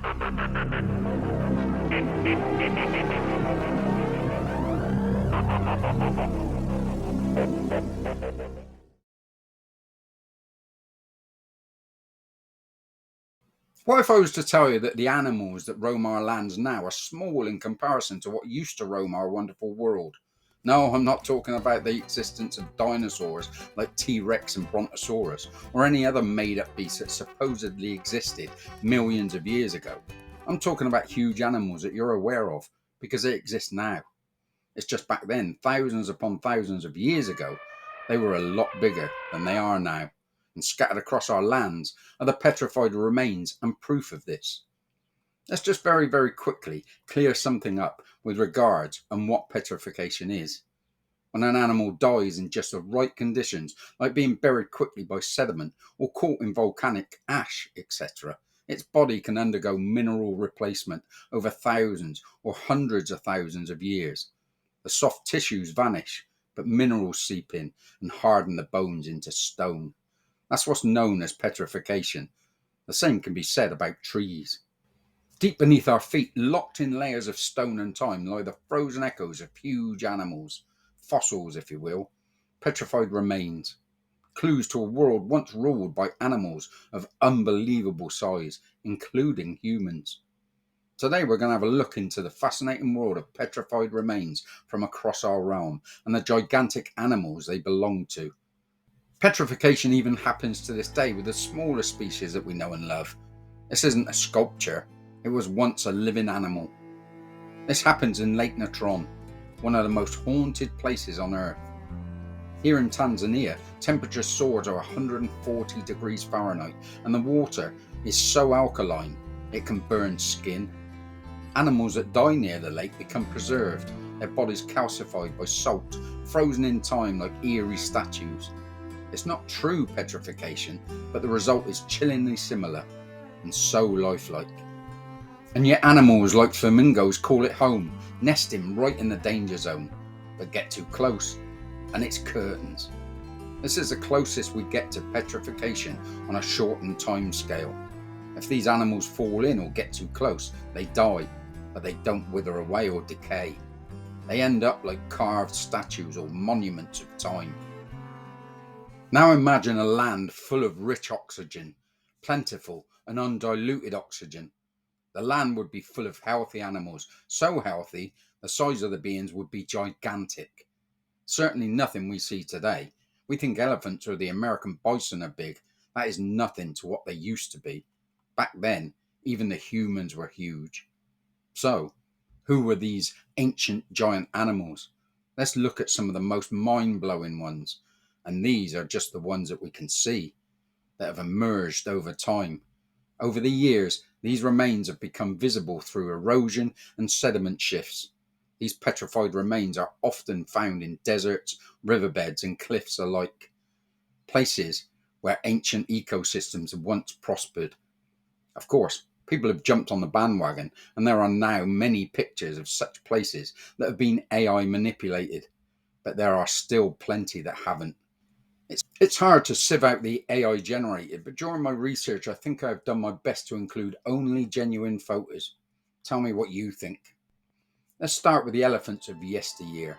What if I was to tell you that the animals that roam our lands now are small in comparison to what used to roam our wonderful world? No, I'm not talking about the existence of dinosaurs like T-Rex and Brontosaurus, or any other made-up beasts that supposedly existed millions of years ago. I'm talking about huge animals that you're aware of, because they exist now. It's just back then, thousands upon thousands of years ago, they were a lot bigger than they are now, and scattered across our lands are the petrified remains and proof of this. Let's just very, very quickly clear something up with regards and what petrification is. When an animal dies in just the right conditions, like being buried quickly by sediment or caught in volcanic ash, etc., its body can undergo mineral replacement over thousands or hundreds of thousands of years. The soft tissues vanish, but minerals seep in and harden the bones into stone. That's what's known as petrification. The same can be said about trees. Deep beneath our feet, locked in layers of stone and time, lie the frozen echoes of huge animals, fossils if you will, petrified remains, clues to a world once ruled by animals of unbelievable size, including humans. Today we're going to have a look into the fascinating world of petrified remains from across our realm and the gigantic animals they belong to. Petrification even happens to this day with the smaller species that we know and love. This isn't a sculpture, it was once a living animal. This happens in Lake Natron, one of the most haunted places on Earth. Here in Tanzania, temperatures soar to 140 degrees Fahrenheit and the water is so alkaline it can burn skin. Animals that die near the lake become preserved, their bodies calcified by salt, frozen in time like eerie statues. It's not true petrification, but the result is chillingly similar and so lifelike. And yet animals like flamingos call it home, nesting right in the danger zone, but get too close and it's curtains. This is the closest we get to petrification on a shortened time scale. If these animals fall in or get too close, they die, but they don't wither away or decay. They end up like carved statues or monuments of time. Now imagine a land full of rich oxygen, plentiful and undiluted oxygen. The land would be full of healthy animals, so healthy the size of the beings would be gigantic. Certainly nothing we see today. We think elephants or the American bison are big. That is nothing to what they used to be. Back then, even the humans were huge. So, who were these ancient giant animals? Let's look at some of the most mind-blowing ones. And these are just the ones that we can see, that have emerged over time. Over the years, these remains have become visible through erosion and sediment shifts. These petrified remains are often found in deserts, riverbeds, and cliffs alike, places where ancient ecosystems have once prospered. Of course, people have jumped on the bandwagon, and there are now many pictures of such places that have been AI manipulated, but there are still plenty that haven't. It's hard to sieve out the AI generated, but during my research, I think I've done my best to include only genuine photos. Tell me what you think. Let's start with the elephants of yesteryear.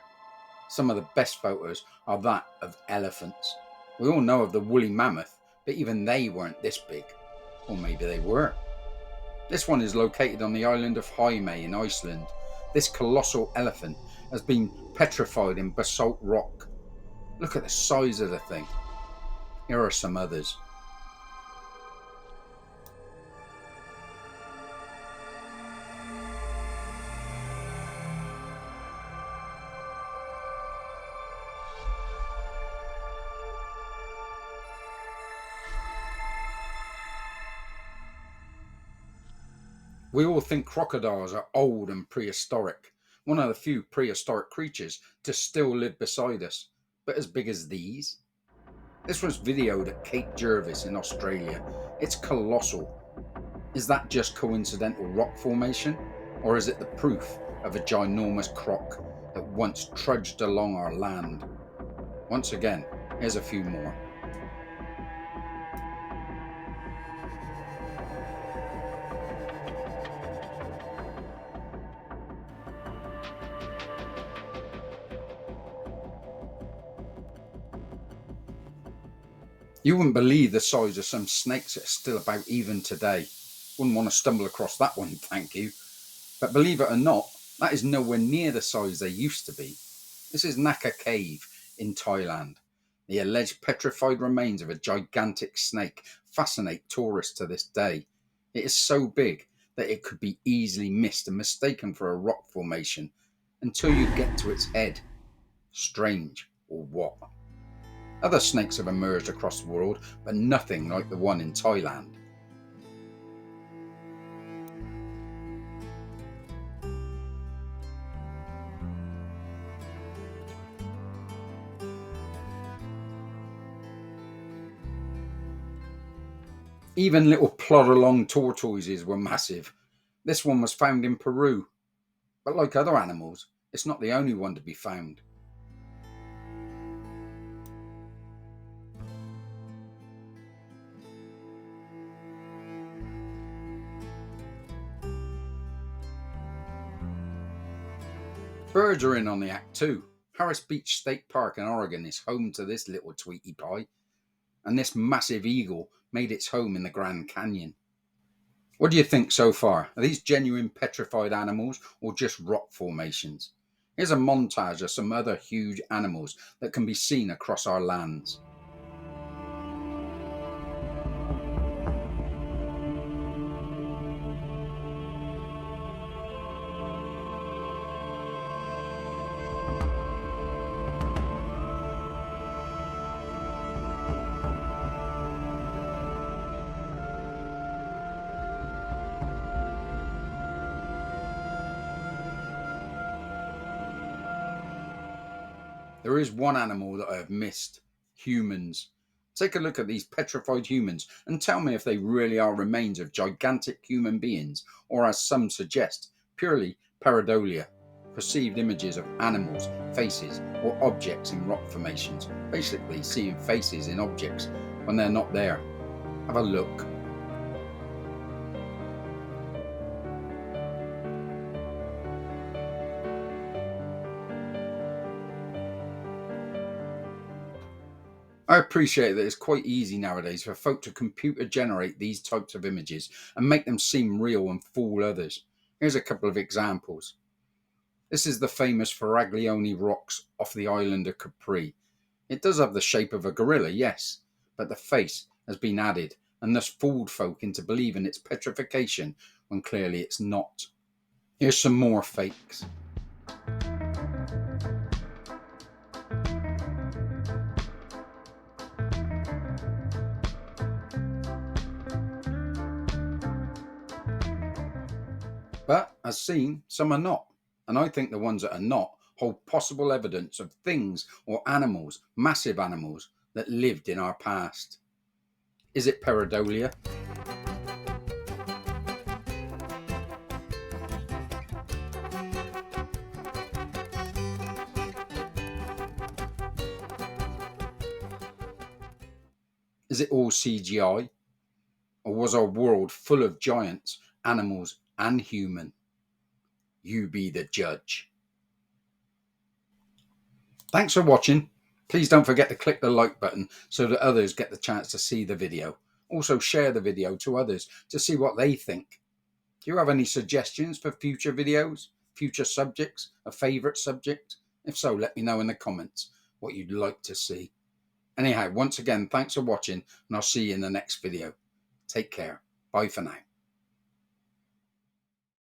Some of the best photos are that of elephants. We all know of the woolly mammoth, but even they weren't this big. Or maybe they were. This one is located on the island of Heimaey in Iceland. This colossal elephant has been petrified in basalt rock. Look at the size of the thing. Here are some others. We all think crocodiles are old and prehistoric, one of the few prehistoric creatures to still live beside us, but as big as these? This was videoed at Cape Jervis in Australia. It's colossal. Is that just coincidental rock formation? Or is it the proof of a ginormous croc that once trudged along our land? Once again, here's a few more. You wouldn't believe the size of some snakes that are still about even today. Wouldn't want to stumble across that one, thank you. But believe it or not, that is nowhere near the size they used to be. This is Naka Cave in Thailand. The alleged petrified remains of a gigantic snake fascinate tourists to this day. It is so big that it could be easily missed and mistaken for a rock formation until you get to its head. Strange, or what? Other snakes have emerged across the world, but nothing like the one in Thailand. Even little plod-along tortoises were massive. This one was found in Peru, but like other animals, it's not the only one to be found. Birds are in on the act too. Harris Beach State Park in Oregon is home to this little Tweety Pie, and this massive eagle made its home in the Grand Canyon. What do you think so far? Are these genuine petrified animals or just rock formations? Here's a montage of some other huge animals that can be seen across our lands. There is one animal that I have missed: humans. Take a look at these petrified humans and tell me if they really are remains of gigantic human beings, or as some suggest, purely pareidolia, perceived images of animals, faces, or objects in rock formations. Basically, seeing faces in objects when they're not there. Have a look. I appreciate that it's quite easy nowadays for folk to computer generate these types of images and make them seem real and fool others. Here's a couple of examples. This is the famous Faraglione rocks off the island of Capri. It does have the shape of a gorilla, yes, but the face has been added and thus fooled folk into believing it's petrification when clearly it's not. Here's some more fakes. But, as seen, some are not. And I think the ones that are not hold possible evidence of things or animals, massive animals, that lived in our past. Is it pareidolia? Is it all CGI? Or was our world full of giants, animals, and human? You be the judge. Thanks for watching. Please don't forget to click the like button so that others get the chance to see the video. Also share the video to others to see what they think. Do you have any suggestions for future videos, future subjects, a favourite subject? If so, let me know in the comments what you'd like to see. Anyhow, once again, thanks for watching, and I'll see you in the next video. Take care. Bye for now.